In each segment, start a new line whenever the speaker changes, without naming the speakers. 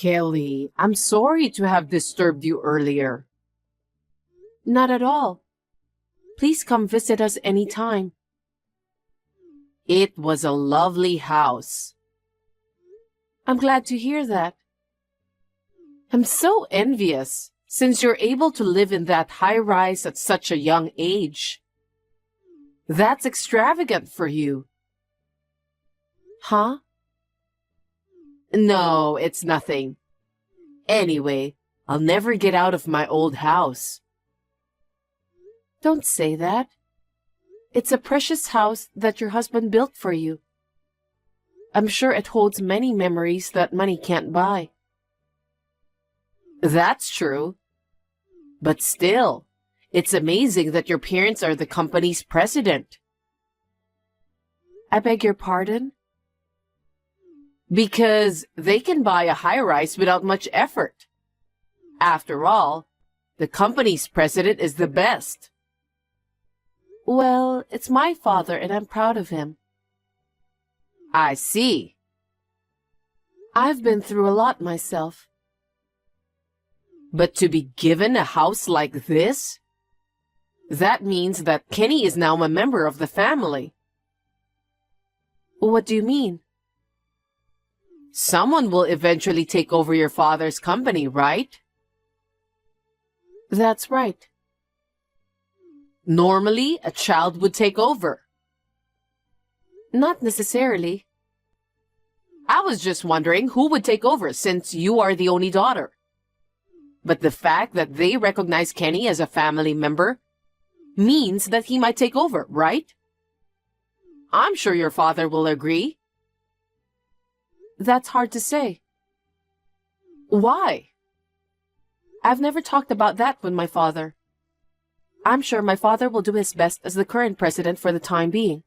Kelly, I'm sorry to have disturbed you earlier.
Not at all. Please come visit us anytime.
It was a lovely house.
I'm glad to hear that.
I'm so envious since you're able to live in that high rise at such a young age. That's extravagant for you.
Huh?
No, it's nothing. Anyway, I'll never get out of my old house.
Don't say that. It's a precious house that your husband built for you. I'm sure it holds many memories that money can't buy.
That's true. But still, it's amazing that your parents are the company's president.
I beg your pardon?
Because they can buy a high-rise without much effort. After all, the company's president is the best.
Well, it's my father and I'm proud of him.
I see.
I've been through a lot myself.
But to be given a house like this? That means that Kenny is now a member of the family.
What do you mean?
Someone will eventually take over your father's company, right?
That's right.
Normally, a child would take over.
Not necessarily.
I was just wondering who would take over since you are the only daughter. But the fact that they recognize Kenny as a family member means that he might take over, right? I'm sure your father will agree.
That's hard to say.
Why?
I've never talked about that with my father. I'm sure my father will do his best as the current president for the time being.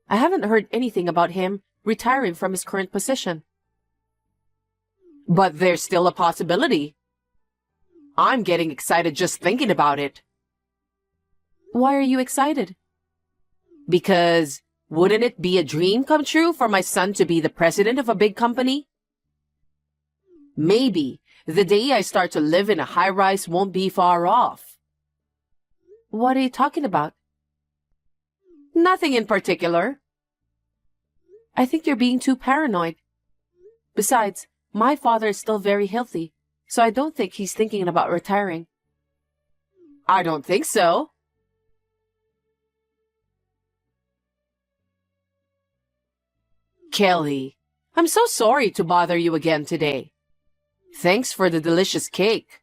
I haven't heard anything about him retiring from his current position.
But there's still a possibility. I'm getting excited just thinking about it.
Why are you excited?
Because wouldn't it be a dream come true for my son to be the president of a big company? Maybe the day I start to live in a high-rise won't be far off.
What are you talking about?
Nothing in particular.
I think you're being too paranoid. Besides, my father is still very healthy, so I don't think he's thinking about retiring.
I don't think so. Kelly, I'm so sorry to bother you again today. Thanks for the delicious cake.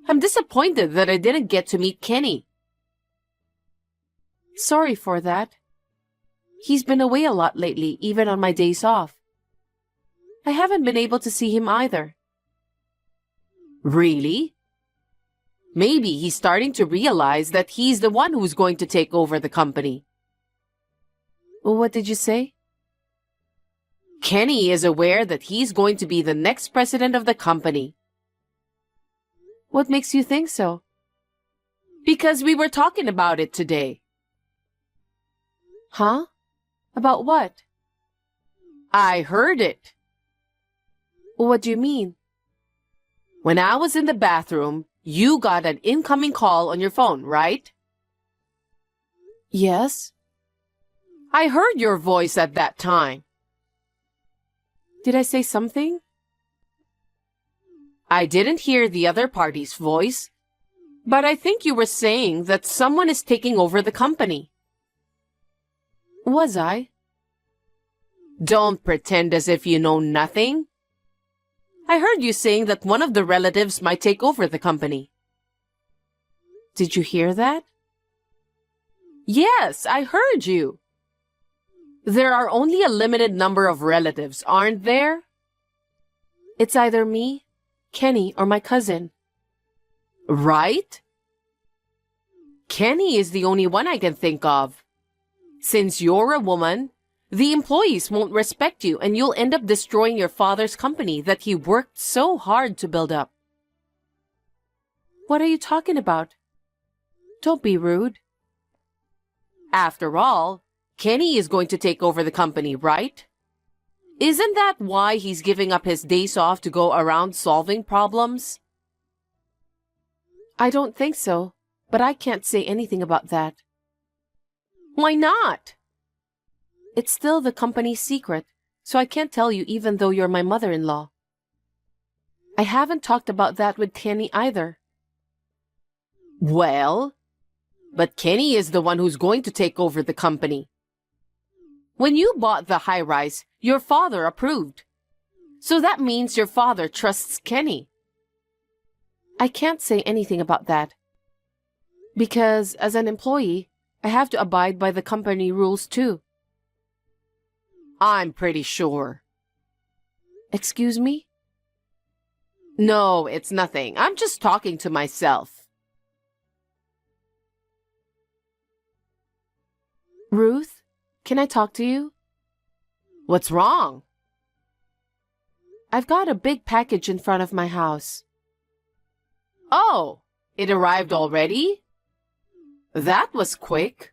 I'm disappointed that I didn't get to meet Kenny.
Sorry for that. He's been away a lot lately, even on my days off. I haven't been able to see him either.
Really? Maybe he's starting to realize that he's the one who's going to take over the company.
What did you say?
Kenny is aware that he's going to be the next president of the company.
What makes you think so?
Because we were talking about it today.
Huh? About what?
I heard it.
What do you mean?
When I was in the bathroom, you got an incoming call on your phone, right?
Yes.
I heard your voice at that time.
Did I say something?
I didn't hear the other party's voice, but I think you were saying that someone is taking over the company.
Was I?
Don't pretend as if you know nothing. I heard you saying that one of the relatives might take over the company.
Did you hear that?
Yes, I heard you. There are only a limited number of relatives, aren't there?
It's either me, Kenny, or my cousin.
Right? Kenny is the only one I can think of. Since you're a woman, the employees won't respect you and you'll end up destroying your father's company that he worked so hard to build up.
What are you talking about? Don't be rude.
After all, Kenny is going to take over the company, right? Isn't that why he's giving up his days off to go around solving problems?
I don't think so, but I can't say anything about that.
Why not?
It's still the company's secret, so I can't tell you even though you're my mother-in-law. I haven't talked about that with Kenny either.
Well, but Kenny is the one who's going to take over the company. When you bought the high-rise, your father approved. So that means your father trusts Kenny.
I can't say anything about that. Because as an employee, I have to abide by the company rules too.
I'm pretty sure.
Excuse me?
No, it's nothing. I'm just talking to myself.
Ruth, can I talk to you?
What's wrong?
I've got a big package in front of my house.
Oh, it arrived already? That was quick.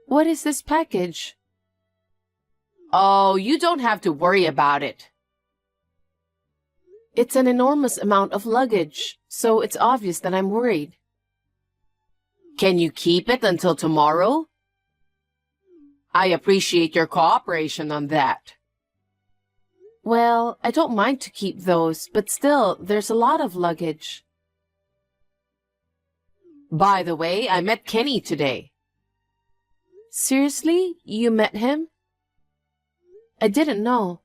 What is this package?
Oh, you don't have to worry about it.
It's an enormous amount of luggage, so it's obvious that I'm worried.
Can you keep it until tomorrow? I appreciate your cooperation on that.
Well, I don't mind to keep those, but still, there's a lot of luggage.
By the way, I met Kenny today.
Seriously? You met him? I didn't know.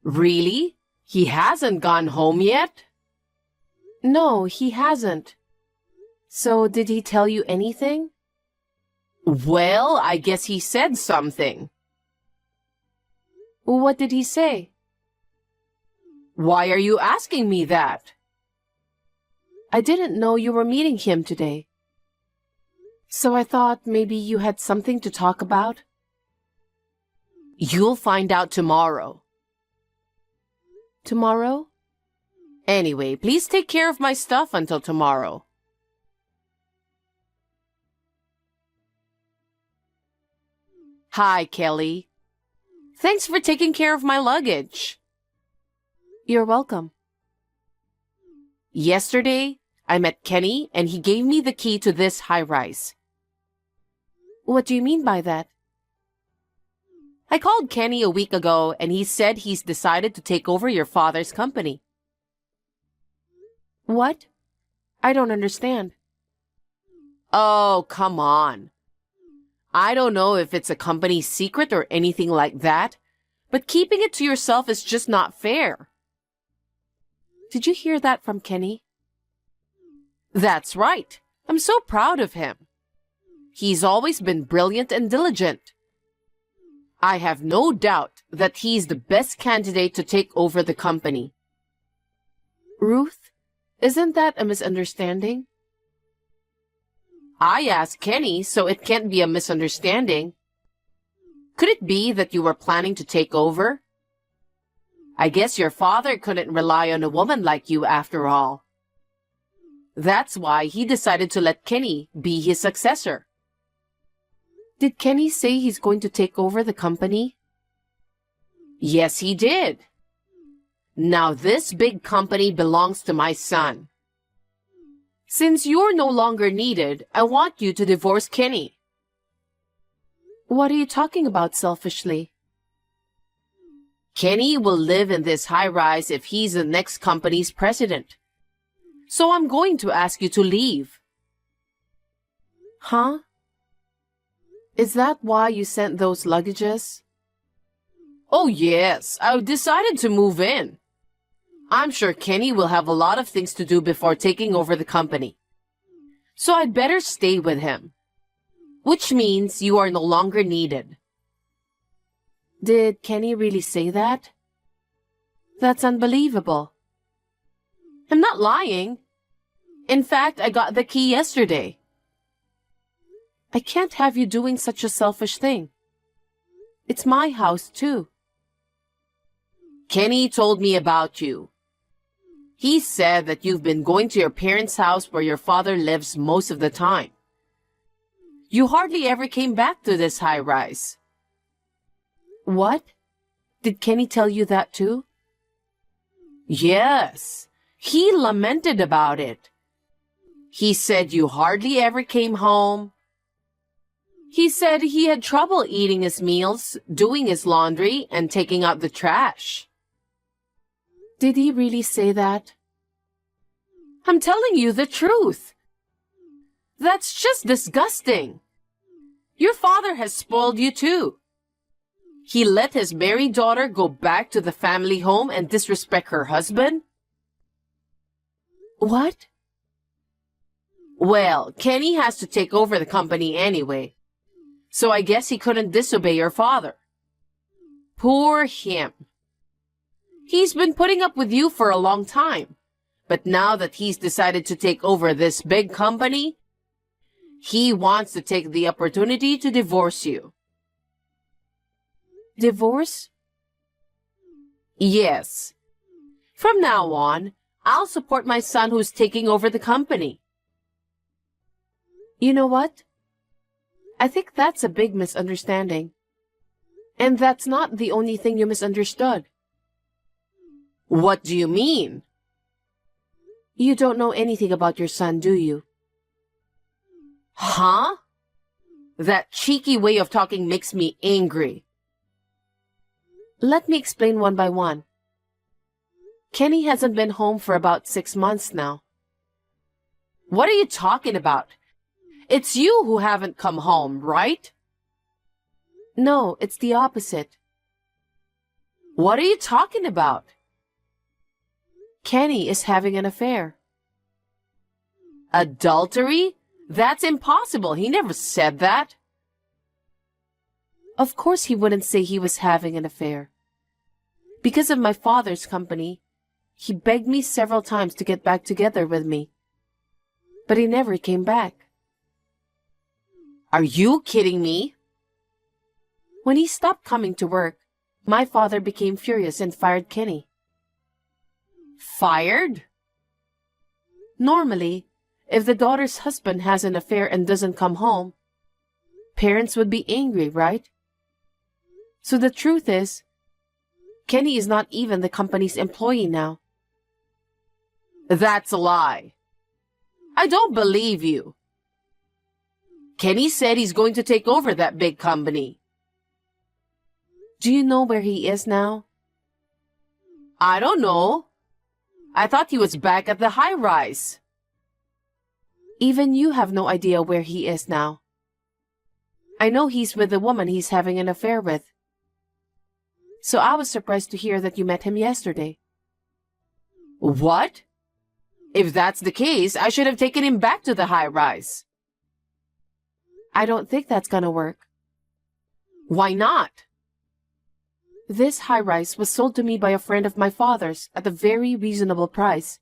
Really? He hasn't gone home yet?
No, he hasn't. So, did he tell you anything?
Well, I guess he said something.
What did he say?
Why are you asking me that?
I didn't know you were meeting him today. So I thought maybe you had something to talk about.
You'll find out tomorrow.
Tomorrow?
Anyway, please take care of my stuff until tomorrow. Hi, Kelly. Thanks for taking care of my luggage.
You're welcome.
Yesterday, I met Kenny and he gave me the key to this high-rise.
What do you mean by that?
I called Kenny a week ago and he said he's decided to take over your father's company.
What? I don't understand.
Oh, come on. I don't know if it's a company secret or anything like that, but keeping it to yourself is just not fair.
Did you hear that from Kenny?
That's right. I'm so proud of him. He's always been brilliant and diligent. I have no doubt that he's the best candidate to take over the company.
Ruth, isn't that a misunderstanding?
I asked Kenny, so it can't be a misunderstanding. Could it be that you were planning to take over? I guess your father couldn't rely on a woman like you after all. That's why he decided to let Kenny be his successor.
Did Kenny say he's going to take over the company?
Yes, he did. Now this big company belongs to my son. Since you're no longer needed, I want you to divorce Kenny.
What are you talking about selfishly?
Kenny will live in this high-rise if he's the next company's president. So I'm going to ask you to leave.
Huh? Is that why you sent those luggages?
Oh yes, I decided to move in. I'm sure Kenny will have a lot of things to do before taking over the company. So I'd better stay with him. Which means you are no longer needed.
Did Kenny really say that? That's unbelievable.
I'm not lying. In fact, I got the key yesterday.
I can't have you doing such a selfish thing. It's my house, too.
Kenny told me about you. He said that you've been going to your parents' house where your father lives most of the time. You hardly ever came back to this high-rise.
What? Did Kenny tell you that too?
Yes, he lamented about it. He said you hardly ever came home. He said he had trouble eating his meals, doing his laundry, and taking out the trash.
Did he really say that?
I'm telling you the truth. That's just disgusting. Your father has spoiled you too. He let his married daughter go back to the family home and disrespect her husband?
What?
Well, Kenny has to take over the company anyway, so I guess he couldn't disobey your father. Poor him. He's been putting up with you for a long time, but now that he's decided to take over this big company, he wants to take the opportunity to divorce you.
Divorce?
Yes. From now on, I'll support my son who's taking over the company.
You know what? I think that's a big misunderstanding. And that's not the only thing you misunderstood.
What do you mean?
You don't know anything about your son, do you?
Huh? That cheeky way of talking makes me angry.
Let me explain one by one. Kenny hasn't been home for about 6 months now.
What are you talking about? It's you who haven't come home, right?
No, it's the opposite.
What are you talking about?
Kenny is having an affair.
Adultery? That's impossible. He never said that.
Of course he wouldn't say he was having an affair. Because of my father's company, he begged me several times to get back together with me. But he never came back.
Are you kidding me?
When he stopped coming to work, my father became furious and fired Kenny.
Fired?
Normally, if the daughter's husband has an affair and doesn't come home, parents would be angry, right? So the truth is, Kenny is not even the company's employee now.
That's a lie. I don't believe you. Kenny said he's going to take over that big company.
Do you know where he is now?
I don't know. I thought he was back at the high-rise.
Even you have no idea where he is now. I know he's with the woman he's having an affair with. So I was surprised to hear that you met him yesterday.
What? If that's the case, I should have taken him back to the high-rise.
I don't think that's gonna work.
Why not?
This high-rise was sold to me by a friend of my father's at a very reasonable price.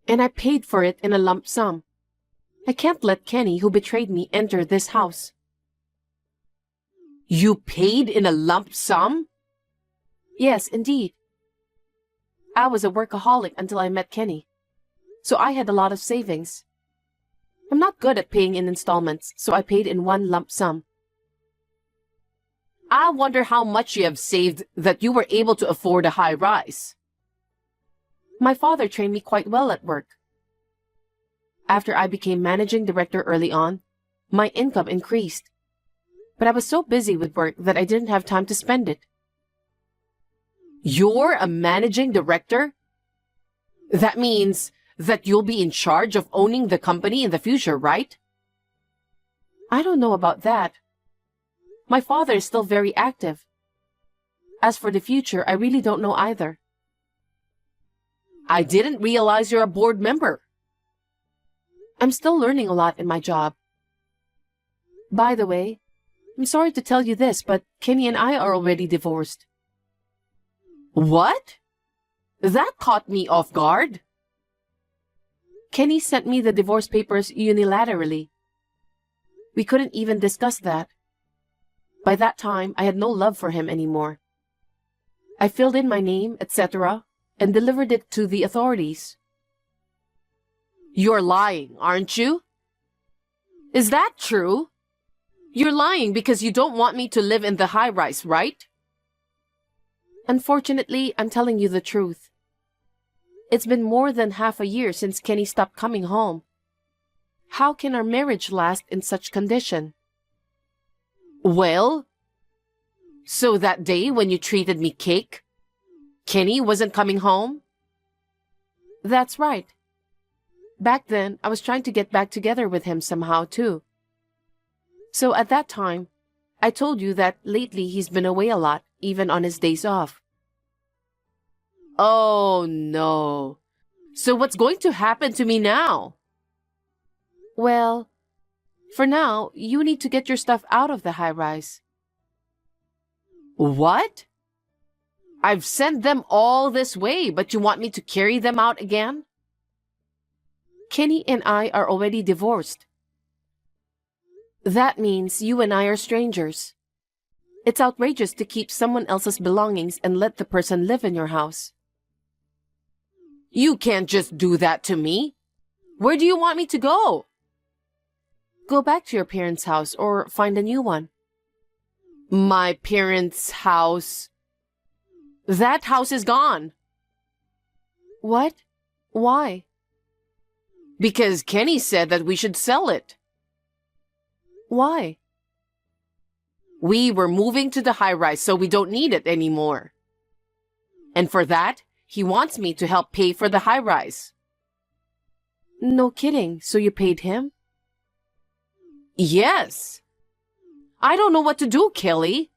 And I paid for it in a lump sum. I can't let Kenny, who betrayed me, enter this house.
You paid in a lump sum?
Yes, indeed. I was a workaholic until I met Kenny, so I had a lot of savings. I'm not good at paying in installments, so I paid in one lump sum.
I wonder how much you have saved that you were able to afford a high-rise.
My father trained me quite well at work. After I became managing director early on, my income increased. But I was so busy with work that I didn't have time to spend it.
You're a managing director? That means that you'll be in charge of owning the company in the future, right?
I don't know about that. My father is still very active. As for the future, I really don't know either.
I didn't realize you're a board member.
I'm still learning a lot in my job. By the way, I'm sorry to tell you this, but Kenny and I are already divorced.
What? That caught me off guard.
Kenny sent me the divorce papers unilaterally. We couldn't even discuss that. By that time, I had no love for him anymore. I filled in my name, etc., and delivered it to the authorities.
You're lying, aren't you? Is that true? You're lying because you don't want me to live in the high-rise, right?
Unfortunately, I'm telling you the truth. It's been more than half a year since Kenny stopped coming home. How can our marriage last in such condition?
Well, so that day when you treated me cake, Kenny wasn't coming home?
That's right. Back then, I was trying to get back together with him somehow, too. So at that time, I told you that lately he's been away a lot, even on his days off.
Oh, no. So what's going to happen to me now?
Well, for now, you need to get your stuff out of the high-rise.
What? I've sent them all this way, but you want me to carry them out again?
Kenny and I are already divorced. That means you and I are strangers. It's outrageous to keep someone else's belongings and let the person live in your house.
You can't just do that to me. Where do you want me to go?
Go back to your parents' house or find a new one.
My parents' house? That house is gone.
What? Why?
Because Kenny said that we should sell it.
Why?
We were moving to the high-rise, so we don't need it anymore. And for that, he wants me to help pay for the high-rise.
No kidding. So you paid him?
Yes. I don't know what to do, Kelly.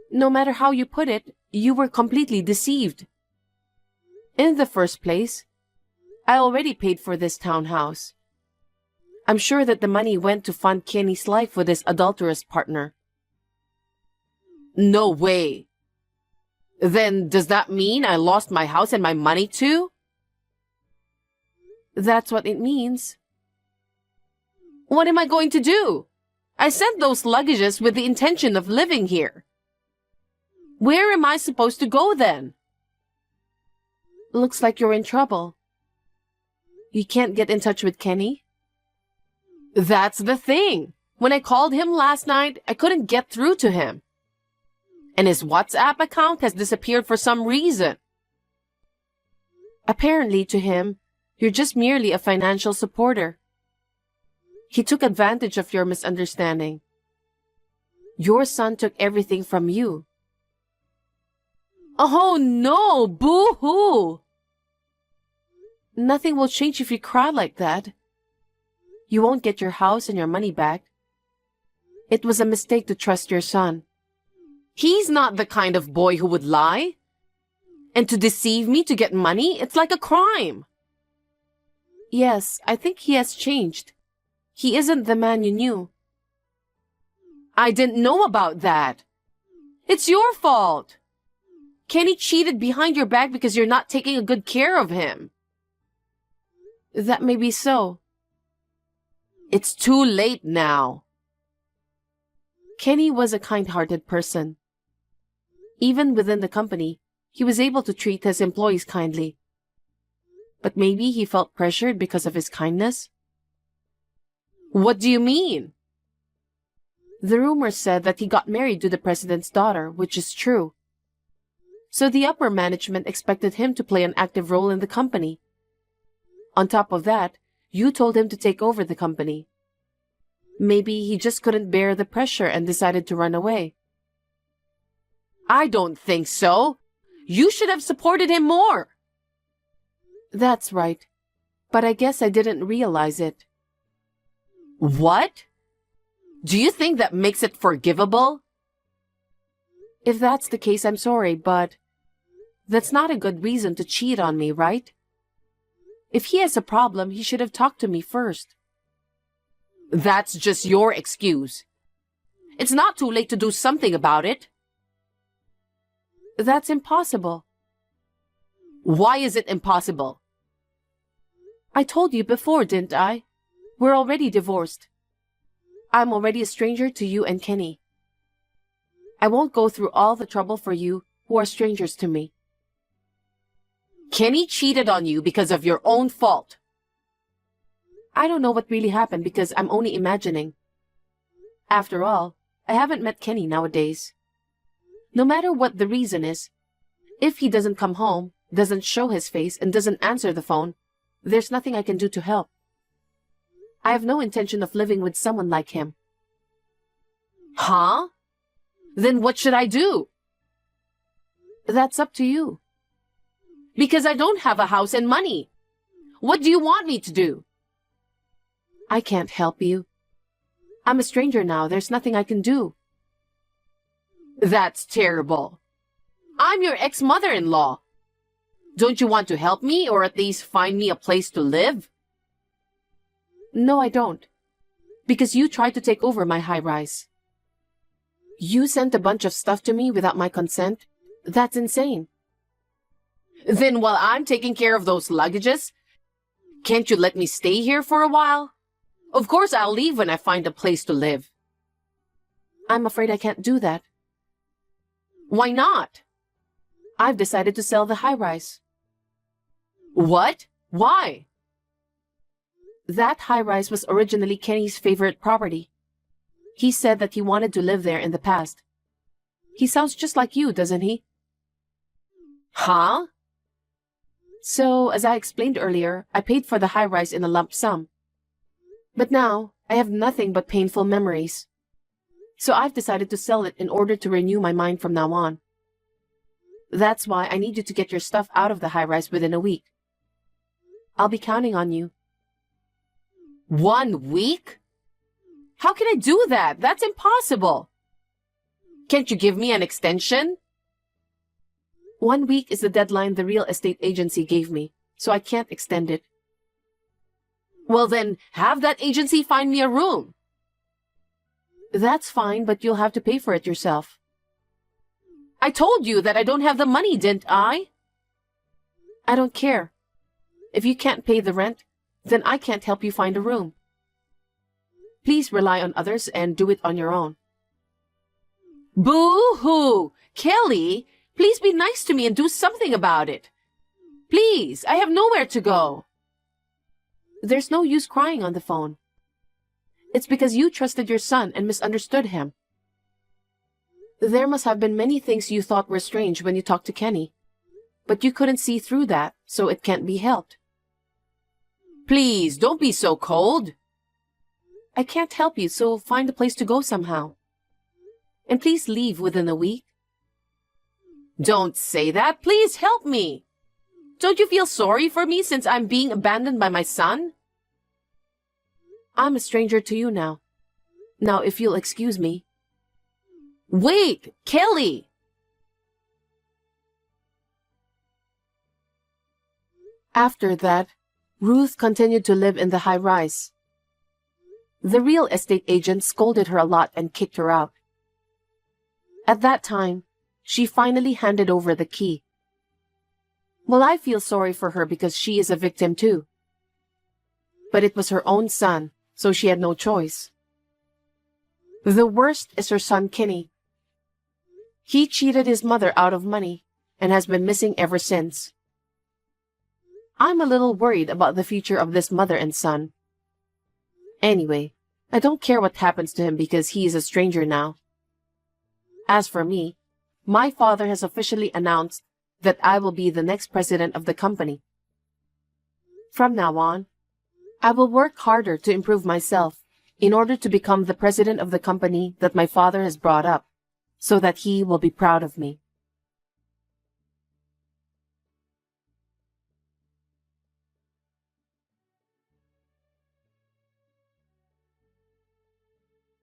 No matter how you put it, you were completely deceived. In the first place, I already paid for this townhouse. I'm sure that the money went to fund Kenny's life with his adulterous partner.
No way. Then does that mean I lost my house and my money too?
That's what it means.
What am I going to do? I sent those luggages with the intention of living here. Where am I supposed to go then?
Looks like you're in trouble. You can't get in touch with Kenny?
That's the thing. When I called him last night, I couldn't get through to him. And his WhatsApp account has disappeared for some reason.
Apparently, to him, you're just merely a financial supporter. He took advantage of your misunderstanding. Your son took everything from you.
Oh no, boo-hoo!
Nothing will change if you cry like that. You won't get your house and your money back. It was a mistake to trust your son.
He's not the kind of boy who would lie. And to deceive me to get money, it's like a crime.
Yes, I think he has changed. He isn't the man you knew.
I didn't know about that. It's your fault. Kenny cheated behind your back because you're not taking a good care of him.
That may be so.
It's too late now.
Kenny was a kind-hearted person. Even within the company, he was able to treat his employees kindly. But maybe he felt pressured because of his kindness?
What do you mean?
The rumors said that he got married to the president's daughter, which is true. So the upper management expected him to play an active role in the company. On top of that, you told him to take over the company. Maybe he just couldn't bear the pressure and decided to run away.
I don't think so. You should have supported him more.
That's right. But I guess I didn't realize it.
What? Do you think that makes it forgivable?
If that's the case, I'm sorry, but that's not a good reason to cheat on me, right? If he has a problem, he should have talked to me first.
That's just your excuse. It's not too late to do something about it.
That's impossible.
Why is it impossible?
I told you before, didn't I? We're already divorced. I'm already a stranger to you and Kenny. I won't go through all the trouble for you who are strangers to me.
Kenny cheated on you because of your own fault.
I don't know what really happened because I'm only imagining. After all, I haven't met Kenny nowadays. No matter what the reason is, if he doesn't come home, doesn't show his face, and doesn't answer the phone, there's nothing I can do to help. I have no intention of living with someone like him.
Huh? Then what should I do?
That's up to you.
Because I don't have a house and money. What do you want me to do?
I can't help you. I'm a stranger now. There's nothing I can do.
That's terrible. I'm your ex-mother-in-law. Don't you want to help me or at least find me a place to live?
No, I don't. Because you tried to take over my high-rise. You sent a bunch of stuff to me without my consent. That's insane.
Then while I'm taking care of those luggages, can't you let me stay here for a while? Of course I'll leave when I find a place to live.
I'm afraid I can't do that.
Why not?
I've decided to sell the high-rise.
What? Why?
That high-rise was originally Kenny's favorite property. He said that he wanted to live there in the past. He sounds just like you, doesn't he?
Huh?
So, as I explained earlier, I paid for the high-rise in a lump sum. But now, I have nothing but painful memories. So I've decided to sell it in order to renew my mind from now on. That's why I need you to get your stuff out of the high-rise within a week. I'll be counting on you.
1 week? How can I do that? That's impossible. Can't you give me an extension?
1 week is the deadline the real estate agency gave me, so I can't extend it.
Well then, have that agency find me a room.
That's fine, but you'll have to pay for it yourself.
I told you that I don't have the money, didn't I?
I don't care. If you can't pay the rent, then I can't help you find a room. Please rely on others and do it on your own.
Boo-hoo! Kelly, please be nice to me and do something about it. Please, I have nowhere to go.
There's no use crying on the phone. It's because you trusted your son and misunderstood him. There must have been many things you thought were strange when you talked to Kenny, but you couldn't see through that, so it can't be helped.
Please, don't be so cold.
I can't help you, so find a place to go somehow. And please leave within a week.
Don't say that. Please help me. Don't you feel sorry for me since I'm being abandoned by my son?
I'm a stranger to you now. Now, if you'll excuse me.
Wait, Kelly!
After that, Ruth continued to live in the high-rise. The real estate agent scolded her a lot and kicked her out. At that time, she finally handed over the key. Well, I feel sorry for her because she is a victim too. But it was her own son, so she had no choice. The worst is her son Kenny. He cheated his mother out of money and has been missing ever since. I'm a little worried about the future of this mother and son. Anyway, I don't care what happens to him because he is a stranger now. As for me, my father has officially announced that I will be the next president of the company. From now on, I will work harder to improve myself in order to become the president of the company that my father has brought up, so that he will be proud of me.